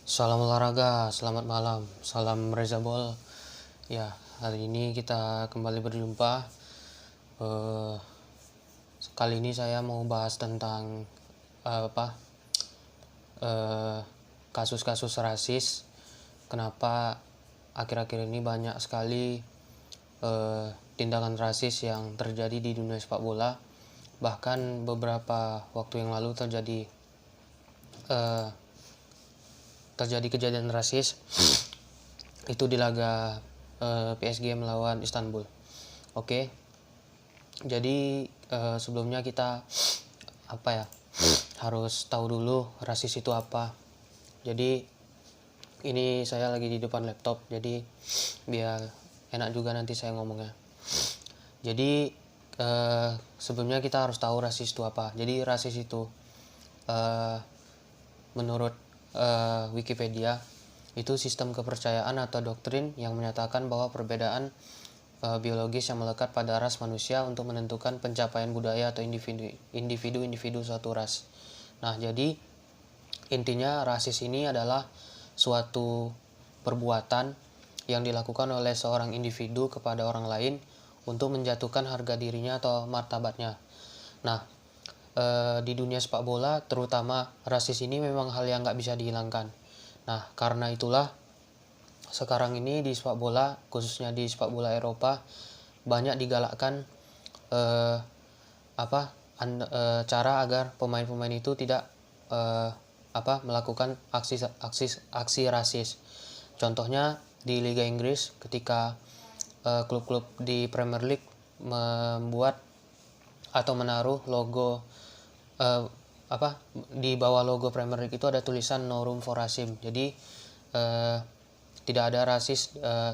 Salam olahraga, selamat malam, salam Reza Bol. Ya, hari ini kita kembali berjumpa. Eh, Kali ini saya mau bahas tentang apa eh, kasus-kasus rasis. Kenapa akhir-akhir ini banyak sekali tindakan rasis yang terjadi di dunia sepak bola. Bahkan beberapa waktu yang lalu eh, terjadi kejadian rasis itu di laga PSG melawan Istanbul. Oke, jadi sebelumnya kita harus tahu dulu rasis itu apa. Jadi ini saya lagi di depan laptop, jadi biar enak juga nanti saya ngomongnya. Jadi sebelumnya kita harus tahu rasis itu apa. Jadi rasis itu menurut Wikipedia itu sistem kepercayaan atau doktrin yang menyatakan bahwa perbedaan biologis yang melekat pada ras manusia untuk menentukan pencapaian budaya atau individu suatu ras. Nah, jadi intinya rasis ini adalah suatu perbuatan yang dilakukan oleh seorang individu kepada orang lain untuk menjatuhkan harga dirinya atau martabatnya. Nah, di dunia sepak bola terutama rasis ini memang hal yang nggak bisa dihilangkan. Nah, karena itulah sekarang ini di sepak bola, khususnya di sepak bola Eropa, banyak digalakkan cara agar pemain-pemain itu tidak melakukan aksi rasis. Contohnya di Liga Inggris ketika klub-klub di Premier League membuat atau menaruh logo di bawah logo Premier League itu ada tulisan No Room for Racism. Jadi tidak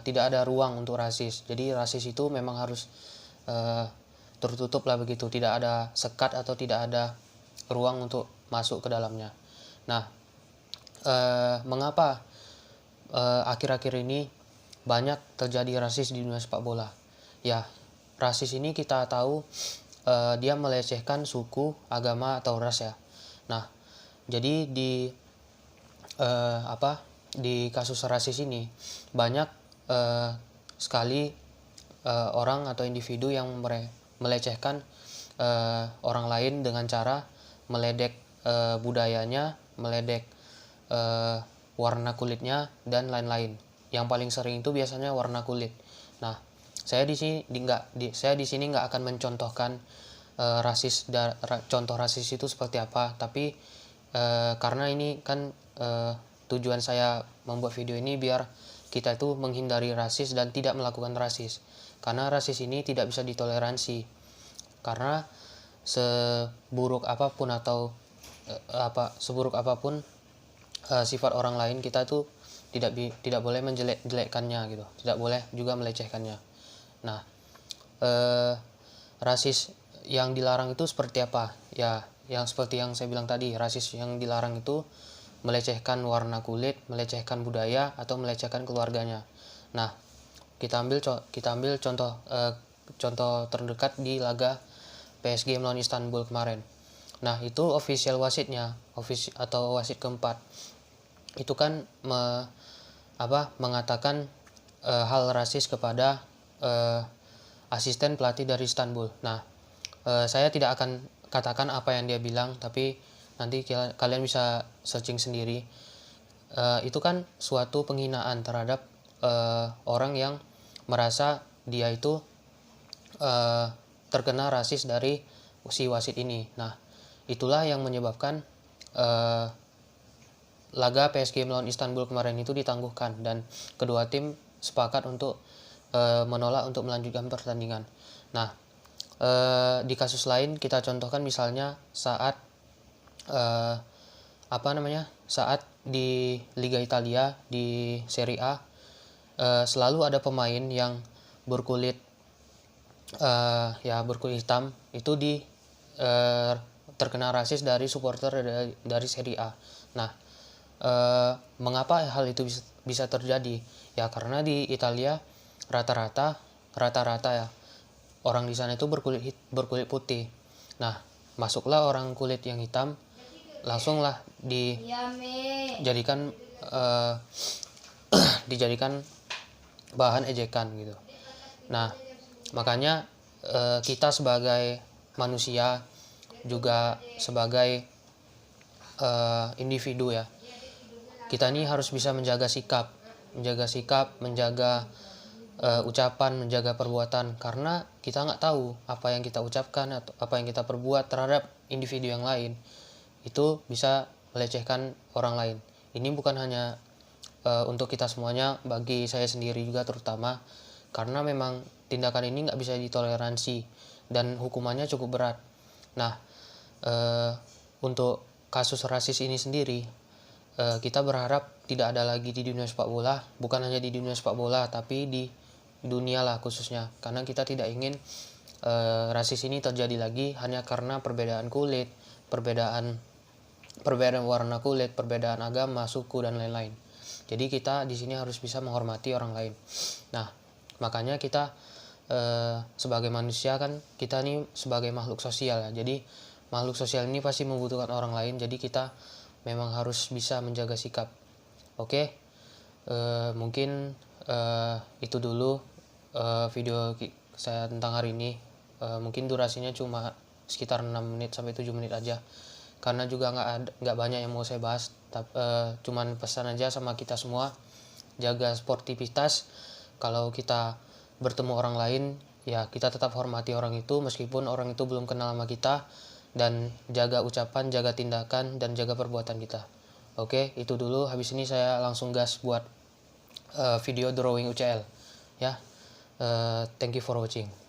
ada ruang untuk rasis. Jadi rasis itu memang harus tertutup lah begitu, tidak ada sekat atau tidak ada ruang untuk masuk ke dalamnya. Nah, mengapa akhir-akhir ini banyak terjadi rasis di dunia sepak bola? Ya, rasis ini kita tahu dia melecehkan suku, agama atau ras ya. Nah, jadi di kasus rasis ini banyak sekali orang atau individu yang melecehkan orang lain dengan cara meledek budayanya, meledek warna kulitnya dan lain-lain. Yang paling sering itu biasanya warna kulit. Nah, saya di sini nggak akan mencontohkan contoh rasis itu seperti apa, tapi karena ini kan tujuan saya membuat video ini biar kita itu menghindari rasis dan tidak melakukan rasis, karena rasis ini tidak bisa ditoleransi. Karena seburuk apapun sifat orang lain, kita tuh tidak boleh menjelek-jelekkannya gitu, tidak boleh juga melecehkannya. Nah, rasis yang dilarang itu seperti apa? Ya, yang seperti yang saya bilang tadi, rasis yang dilarang itu melecehkan warna kulit, melecehkan budaya, atau melecehkan keluarganya. Nah, kita ambil contoh terdekat di laga PSG melawan Istanbul kemarin. Nah, itu official wasitnya, atau wasit keempat, itu kan mengatakan hal rasis kepada asisten pelatih dari Istanbul. Nah, saya tidak akan katakan apa yang dia bilang, tapi nanti kalian bisa searching sendiri. Itu kan suatu penghinaan terhadap orang yang merasa dia itu terkena rasis dari si wasit ini. Nah, itulah yang menyebabkan laga PSG melawan Istanbul kemarin itu ditangguhkan dan kedua tim sepakat untuk menolak untuk melanjutkan pertandingan. Nah, di kasus lain kita contohkan misalnya saat saat di Liga Italia di Serie A selalu ada pemain yang berkulit hitam itu terkena rasis dari supporter dari Serie A. Nah, mengapa hal itu bisa terjadi? Ya karena di Italia rata-rata ya orang di sana itu berkulit putih. Nah, masuklah orang kulit yang hitam, langsunglah dijadikan uh, dijadikan bahan ejekan gitu. Nah, makanya kita sebagai manusia juga sebagai individu ya, kita ini harus bisa menjaga sikap, menjaga ucapan, menjaga perbuatan, karena kita nggak tahu apa yang kita ucapkan atau apa yang kita perbuat terhadap individu yang lain itu bisa melecehkan orang lain. Ini bukan hanya untuk kita semuanya, bagi saya sendiri juga terutama, karena memang tindakan ini nggak bisa ditoleransi dan hukumannya cukup berat. Nah, untuk kasus rasis ini sendiri, kita berharap tidak ada lagi di dunia sepak bola, bukan hanya di dunia sepak bola tapi di dunia lah khususnya, karena kita tidak ingin rasis ini terjadi lagi hanya karena perbedaan kulit, perbedaan warna kulit, perbedaan agama, suku, dan lain-lain. Jadi kita di sini harus bisa menghormati orang lain. Nah, makanya kita sebagai manusia kan, kita ini sebagai makhluk sosial ya. Jadi makhluk sosial ini pasti membutuhkan orang lain. Jadi kita memang harus bisa menjaga sikap. Oke, mungkin itu dulu video saya tentang hari ini. Mungkin durasinya cuma sekitar 6 menit sampai 7 menit aja, karena juga nggak banyak yang mau saya bahas. Cuman pesan aja sama kita semua, jaga sportivitas. Kalau kita bertemu orang lain, ya kita tetap hormati orang itu meskipun orang itu belum kenal sama kita, dan jaga ucapan, jaga tindakan, dan jaga perbuatan kita. Oke, itu dulu. Habis ini saya langsung gas buat video drawing UCL ya. Thank you for watching.